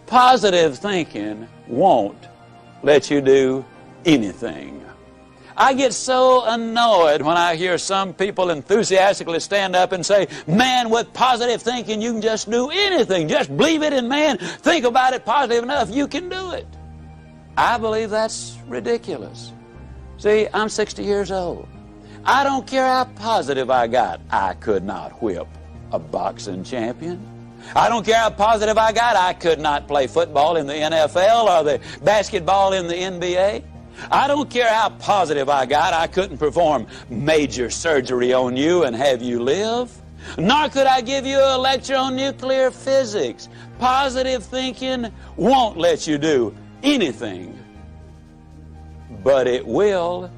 Positive thinking won't let you do anything. I get so annoyed when I hear some people enthusiastically stand up and say, man, with positive thinking you can just do anything. Just believe it, and man, think about it positive enough, you can do it. I believe that's ridiculous. See, I'm 60 years old. I don't care how positive I got. I could not whip a boxing champion. I don't care how positive I got. I could not play football in the NFL or the basketball in the NBA. I don't care how positive I got. I couldn't perform major surgery on you and have you live. Nor could I give you a lecture on nuclear physics. Positive thinking won't let you do anything. But it will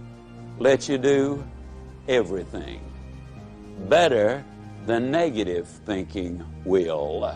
let you do everything. Better than negative thinking will.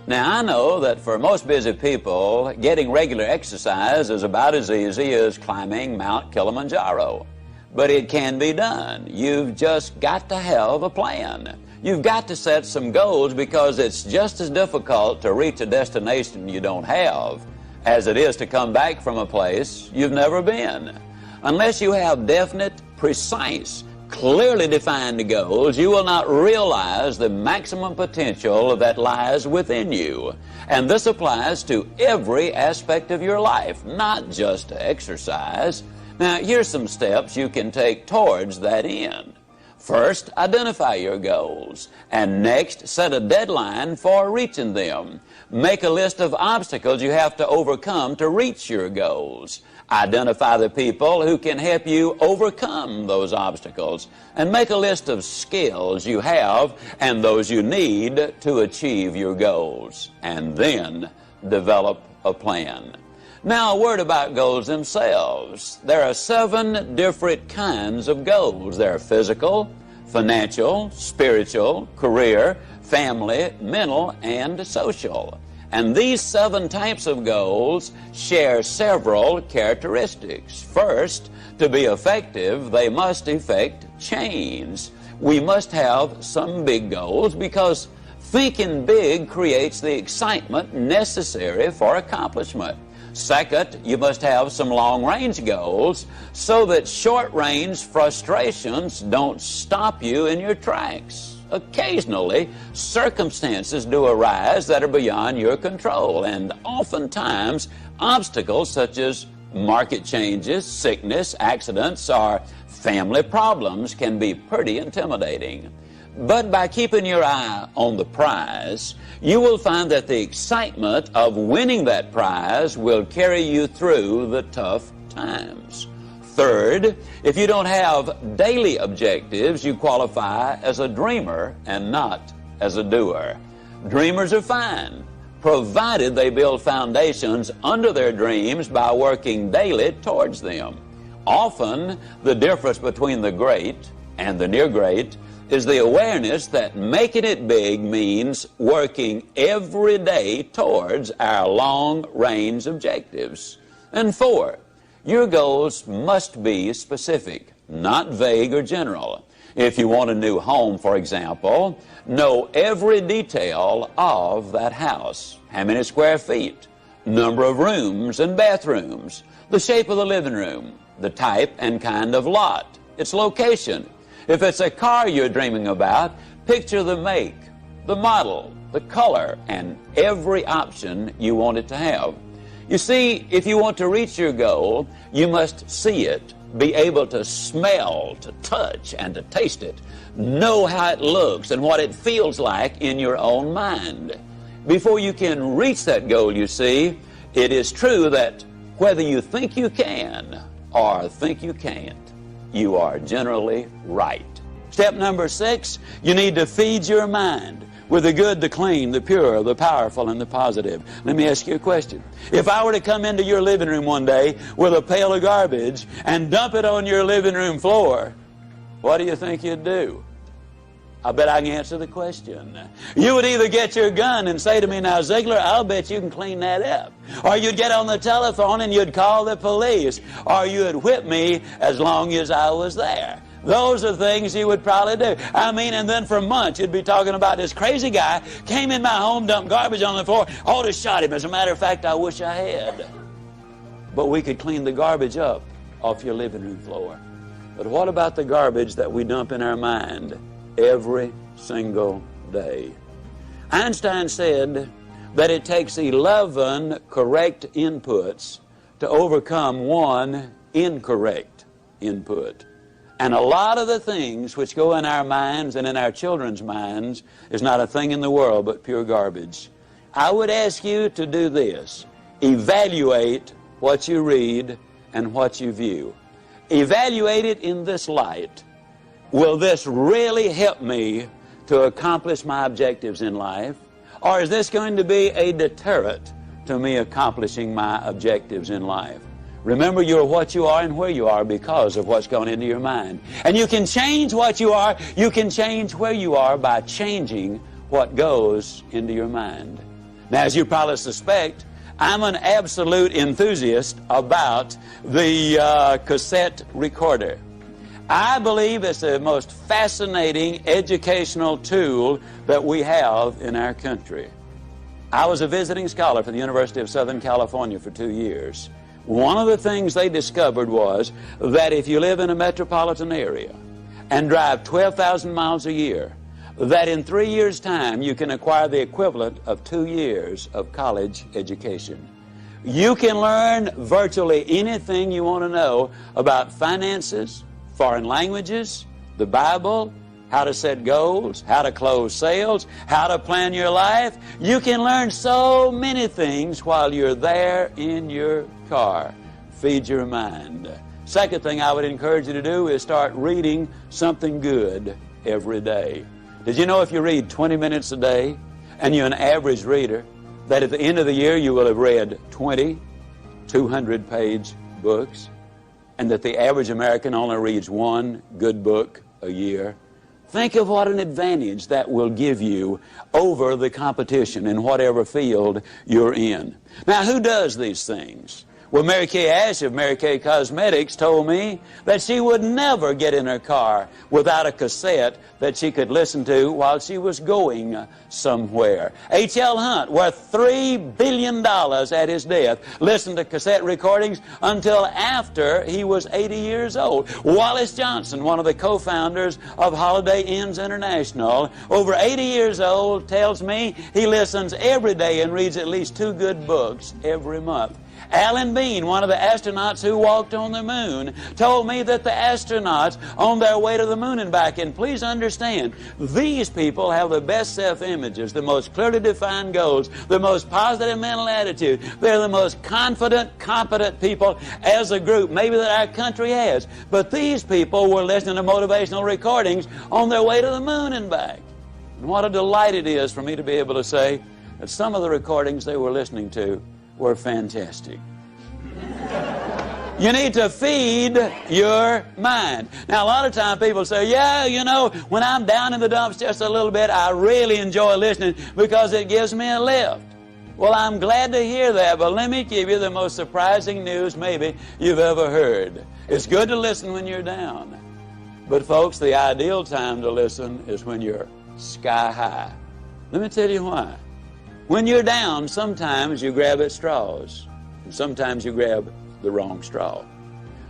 Now, I know that for most busy people, getting regular exercise is about as easy as climbing Mount Kilimanjaro. But it can be done. You've just got to have a plan. You've got to set some goals, because it's just as difficult to reach a destination you don't have as it is to come back from a place you've never been. Unless you have definite, precise, clearly defined goals, you will not realize the maximum potential that lies within you. And this applies to every aspect of your life, not just to exercise. Now, here's some steps you can take towards that end. First, identify your goals, and next, set a deadline for reaching them. Make a list of obstacles you have to overcome to reach your goals. Identify the people who can help you overcome those obstacles, and make a list of skills you have and those you need to achieve your goals, and then develop a plan. Now, a word about goals themselves. There are 7 different kinds of goals. There are physical, financial, spiritual, career, family, mental, and social. And these 7 types of goals share several characteristics. First, to be effective, they must effect change. We must have some big goals, because thinking big creates the excitement necessary for accomplishment. Second, you must have some long-range goals so that short-range frustrations don't stop you in your tracks. Occasionally, circumstances do arise that are beyond your control, and oftentimes obstacles such as market changes, sickness, accidents, or family problems can be pretty intimidating. But by keeping your eye on the prize, you will find that the excitement of winning that prize will carry you through the tough times. Third, if you don't have daily objectives, you qualify as a dreamer and not as a doer. Dreamers are fine, provided they build foundations under their dreams by working daily towards them. Often, the difference between the great and the near great is the awareness that making it big means working every day towards our long-range objectives. And 4, your goals must be specific, not vague or general. If you want a new home, for example, know every detail of that house. How many square feet, number of rooms and bathrooms, the shape of the living room, the type and kind of lot, its location. If it's a car you're dreaming about, picture the make, the model, the color, and every option you want it to have. You see, if you want to reach your goal, you must see it, be able to smell, to touch, and to taste it. Know how it looks and what it feels like in your own mind. Before you can reach that goal, you see, it is true that whether you think you can or think you can't, you are generally right. Step number 6, you need to feed your mind with the good, the clean, the pure, the powerful, and the positive. Let me ask you a question. If I were to come into your living room one day with a pail of garbage and dump it on your living room floor, what do you think you'd do? I bet I can answer the question. You would either get your gun and say to me, now, Ziglar, I'll bet you can clean that up. Or you'd get on the telephone and you'd call the police. Or you'd whip me as long as I was there. Those are things you would probably do. I mean, and then for months you'd be talking about this crazy guy came in my home, dumped garbage on the floor, ought to shot him. As a matter of fact, I wish I had. But we could clean the garbage up off your living room floor. But what about the garbage that we dump in our mind every single day? Einstein said that it takes 11 correct inputs to overcome one incorrect input. And a lot of the things which go in our minds and in our children's minds is not a thing in the world but pure garbage. I would ask you to do this. Evaluate what you read and what you view. Evaluate it in this light. Will this really help me to accomplish my objectives in life? Or is this going to be a deterrent to me accomplishing my objectives in life? Remember, you're what you are and where you are because of what's gone into your mind. And you can change what you are, you can change where you are by changing what goes into your mind. Now, as you probably suspect, I'm an absolute enthusiast about the cassette recorder. I believe it's the most fascinating educational tool that we have in our country. I was a visiting scholar for the University of Southern California for 2 years. One of the things they discovered was that if you live in a metropolitan area and drive 12,000 miles a year, that in 3 years' time you can acquire the equivalent of 2 years of college education. You can learn virtually anything you want to know about finances, foreign languages, the Bible, how to set goals, how to close sales, how to plan your life. You can learn so many things while you're there in your car. Feed your mind. Second thing I would encourage you to do is start reading something good every day. Did you know if you read 20 minutes a day and you're an average reader, that at the end of the year you will have read 20 200-page books, and that the average American only reads one good book a year? Think of what an advantage that will give you over the competition in whatever field you're in. Now, who does these things? Well, Mary Kay Ash of Mary Kay Cosmetics told me that she would never get in her car without a cassette that she could listen to while she was going somewhere. H.L. Hunt, worth $3 billion at his death, listened to cassette recordings until after he was 80 years old. Wallace Johnson, one of the co-founders of Holiday Inns International, over 80 years old, tells me he listens every day and reads at least 2 good books every month. Alan Bean, one of the astronauts who walked on the moon, told me that the astronauts on their way to the moon and back, and please understand, these people have the best self-images, the most clearly defined goals, the most positive mental attitude. They're the most confident, competent people as a group maybe that our country has. But these people were listening to motivational recordings on their way to the moon and back. And what a delight it is for me to be able to say that some of the recordings they were listening to were fantastic. You need to feed your mind. Now, a lot of times people say, yeah, you know, when I'm down in the dumps just a little bit, I really enjoy listening because it gives me a lift. Well, I'm glad to hear that, but let me give you the most surprising news maybe you've ever heard. It's good to listen when you're down. But, folks, the ideal time to listen is when you're sky high. Let me tell you why. When you're down, sometimes you grab at straws, and sometimes you grab the wrong straw.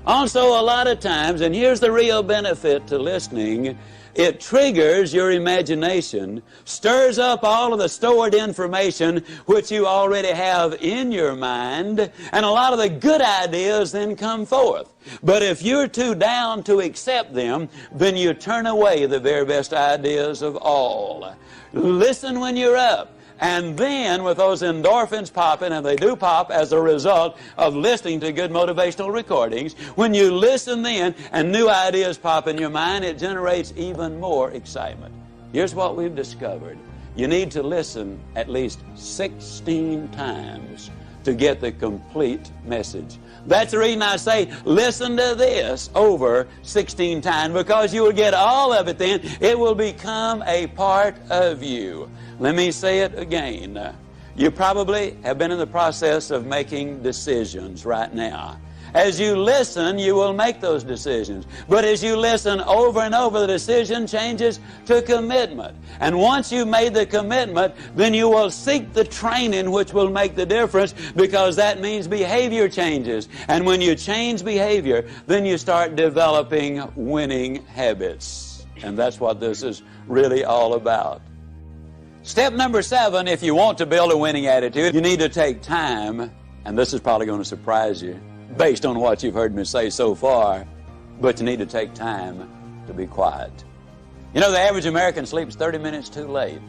Also, a lot of times, and here's the real benefit to listening, it triggers your imagination, stirs up all of the stored information which you already have in your mind, and a lot of the good ideas then come forth. But if you're too down to accept them, then you turn away the very best ideas of all. Listen when you're up. And then with those endorphins popping, and they do pop as a result of listening to good motivational recordings, when you listen then and new ideas pop in your mind, it generates even more excitement. Here's what we've discovered. You need to listen at least 16 times to get the complete message. That's the reason I say listen to this over 16 times, because you will get all of it then. It will become a part of you. Let me say it again. You probably have been in the process of making decisions right now. As you listen, you will make those decisions. But as you listen over and over, the decision changes to commitment. And once you've made the commitment, then you will seek the training which will make the difference, because that means behavior changes. And when you change behavior, then you start developing winning habits. And that's what this is really all about. Step number 7, if you want to build a winning attitude, you need to take time, and this is probably going to surprise you based on what you've heard me say so far, but you need to take time to be quiet. You know, the average American sleeps 30 minutes too late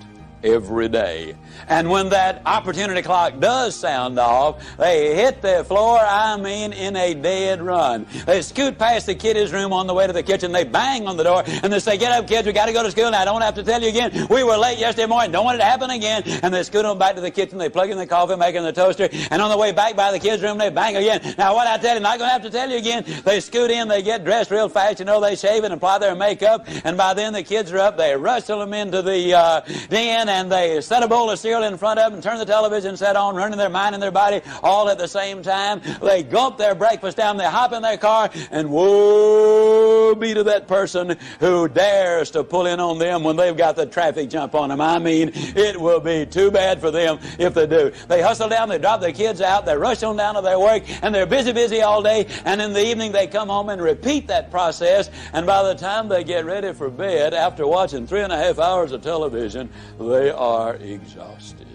every day. And when that opportunity clock does sound off, they hit the floor, in a dead run. They scoot past the kiddies' room on the way to the kitchen. They bang on the door, and they say, "Get up, kids, we got to go to school now. I don't have to tell you again. We were late yesterday morning. Don't want it to happen again." And they scoot on back to the kitchen. They plug in the coffee maker in the toaster, and on the way back by the kids' room, they bang again. Now, what I tell you, not going to have to tell you again. They scoot in, they get dressed real fast. You know, they shave and apply their makeup, and by then the kids are up. They rustle them into the den, and they set a bowl of cereal in front of them, turn the television set on, running their mind and their body all at the same time. They gulp their breakfast down, they hop in their car, and woe be to that person who dares to pull in on them when they've got the traffic jump on them. It will be too bad for them if they do. They hustle down, they drop their kids out, they rush on down to their work, and they're busy all day, and in the evening they come home and repeat that process, and by the time they get ready for bed, after watching 3.5 hours of television, they are exhausted.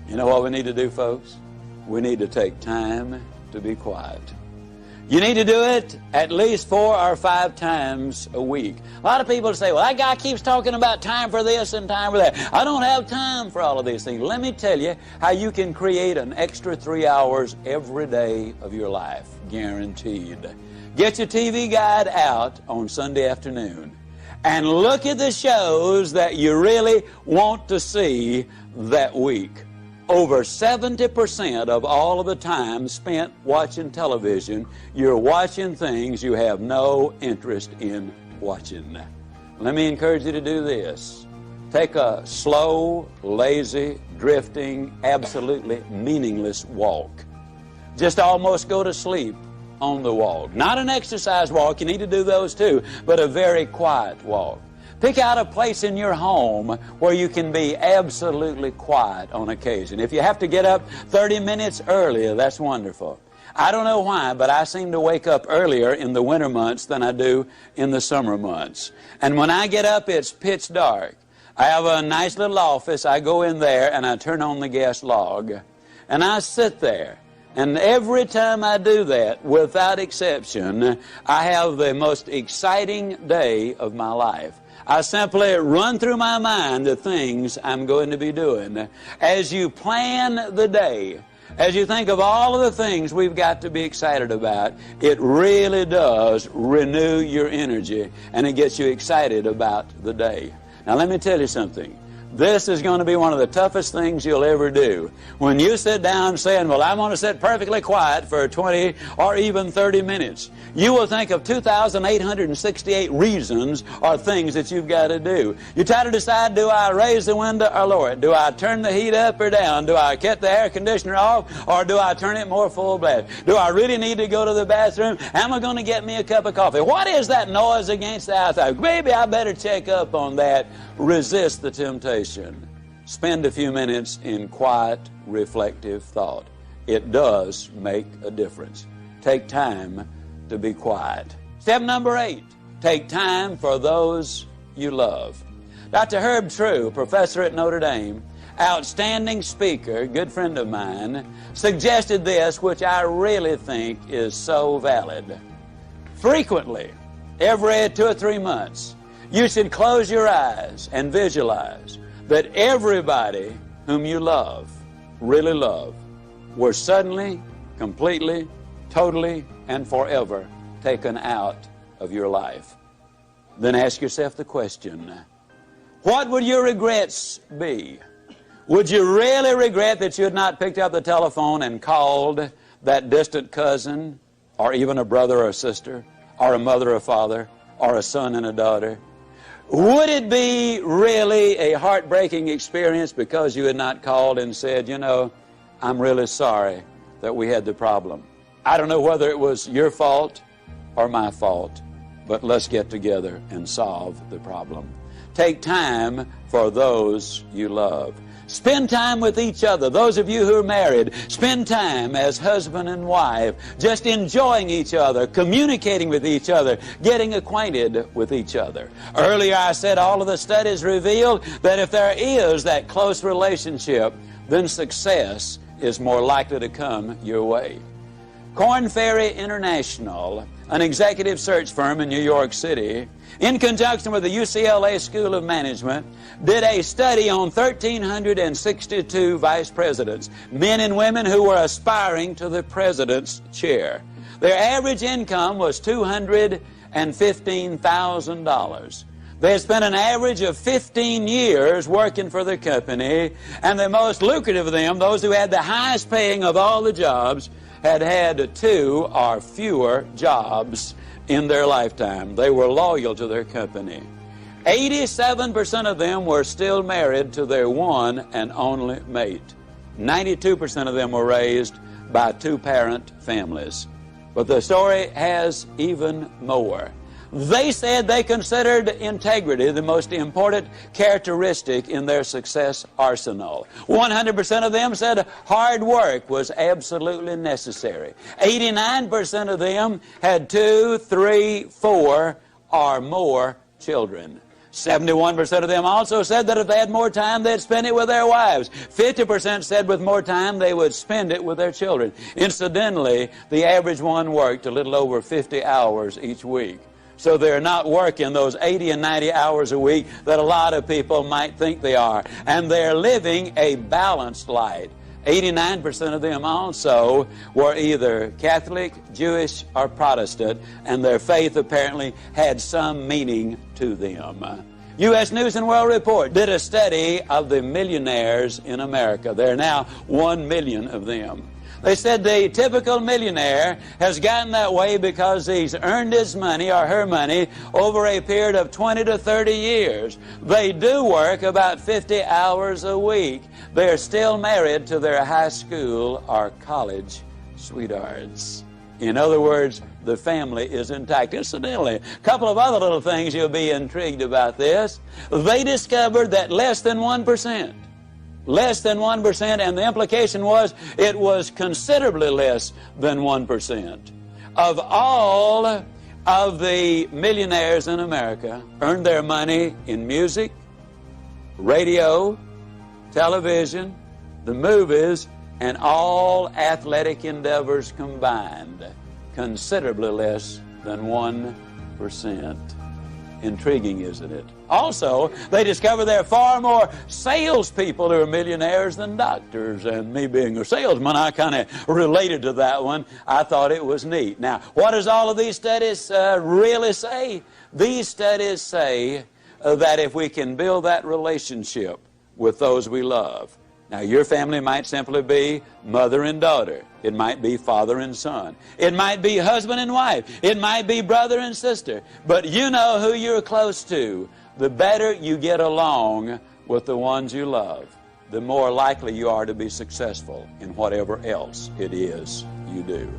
You know what we need to do, folks? We need to take time to be quiet. You need to do it at least 4 or 5 times a week. A lot of people say, "Well, that guy keeps talking about time for this and time for that. I don't have time for all of these things." Let me tell you how you can create an extra 3 hours every day of your life, guaranteed. Get your TV guide out on Sunday afternoon and look at the shows that you really want to see that week. Over 70% of all of the time spent watching television, you're watching things you have no interest in watching. Let me encourage you to do this. Take a slow, lazy, drifting, absolutely meaningless walk. Just almost go to sleep on the walk. Not an exercise walk, you need to do those too, but a very quiet walk. Pick out a place in your home where you can be absolutely quiet on occasion. If you have to get up 30 minutes earlier, that's wonderful. I don't know why, but I seem to wake up earlier in the winter months than I do in the summer months. And when I get up, it's pitch dark. I have a nice little office. I go in there and I turn on the gas log. And I sit there. And every time I do that, without exception, I have the most exciting day of my life. I simply run through my mind the things I'm going to be doing. As you plan the day, as you think of all of the things we've got to be excited about, it really does renew your energy, and it gets you excited about the day. Now let me tell you something. This is going to be one of the toughest things you'll ever do. When you sit down saying, "Well, I'm going to sit perfectly quiet for 20 or even 30 minutes, you will think of 2,868 reasons or things that you've got to do. You try to decide, do I raise the window or lower it? Do I turn the heat up or down? Do I cut the air conditioner off or do I turn it more full blast? Do I really need to go to the bathroom? Am I going to get me a cup of coffee? What is that noise against the outside? Maybe I better check up on that." Resist the temptation. Spend a few minutes in quiet, reflective thought. It does make a difference. Take time to be quiet. Step number 8, take time for those you love. Dr. Herb True, professor at Notre Dame, outstanding speaker, good friend of mine, suggested this, which I really think is so valid. Frequently, every 2 or 3 months, you should close your eyes and visualize that everybody whom you love, really love, were suddenly, completely, totally, and forever taken out of your life. Then ask yourself the question, what would your regrets be? Would you really regret that you had not picked up the telephone and called that distant cousin, or even a brother or a sister, or a mother or father, or a son and a daughter? Would it be really a heartbreaking experience because you had not called and said, "You know, I'm really sorry that we had the problem"? I don't know whether it was your fault or my fault, but let's get together and solve the problem. Take time for those you love. Spend time with each other. Those of you who are married, spend time as husband and wife, just enjoying each other, communicating with each other, getting acquainted with each other. Earlier I said all of the studies reveal that if there is that close relationship, then success is more likely to come your way. Korn Ferry International, an executive search firm in New York City, in conjunction with the UCLA School of Management, did a study on 1,362 vice presidents, men and women who were aspiring to the president's chair. Their average income was $215,000. They had spent an average of 15 years working for the company, and the most lucrative of them, those who had the highest paying of all the jobs, had 2 or fewer jobs in their lifetime. They were loyal to their company. 87% of them were still married to their one and only mate. 92% of them were raised by 2-parent families. But the story has even more. They said they considered integrity the most important characteristic in their success arsenal. 100% of them said hard work was absolutely necessary. 89% of them had 2, 3, 4, or more children. 71% of them also said that if they had more time, they'd spend it with their wives. 50% said with more time, they would spend it with their children. Incidentally, the average one worked a little over 50 hours each week. So they're not working those 80 and 90 hours a week that a lot of people might think they are. And they're living a balanced life. 89% of them also were either Catholic, Jewish, or Protestant, and their faith apparently had some meaning to them. U.S. News and World Report did a study of the millionaires in America. There are now 1 million of them. They said the typical millionaire has gotten that way because he's earned his money or her money over a period of 20 to 30 years. They do work about 50 hours a week. They're still married to their high school or college sweethearts. In other words, the family is intact. Incidentally, a couple of other little things you'll be intrigued about this. They discovered that less than 1%, and the implication was it was considerably less than 1%, of all of the millionaires in America earned their money in music, radio, television, the movies, and all athletic endeavors combined. Considerably less than 1%. Intriguing, isn't it? Also, they discover there are far more salespeople who are millionaires than doctors. And me being a salesman, I kind of related to that one. I thought it was neat. Now, what does all of these studies really say? These studies say that if we can build that relationship with those we love. Now, your family might simply be mother and daughter. It might be father and son. It might be husband and wife. It might be brother and sister. But you know who you're close to. The better you get along with the ones you love, the more likely you are to be successful in whatever else it is you do.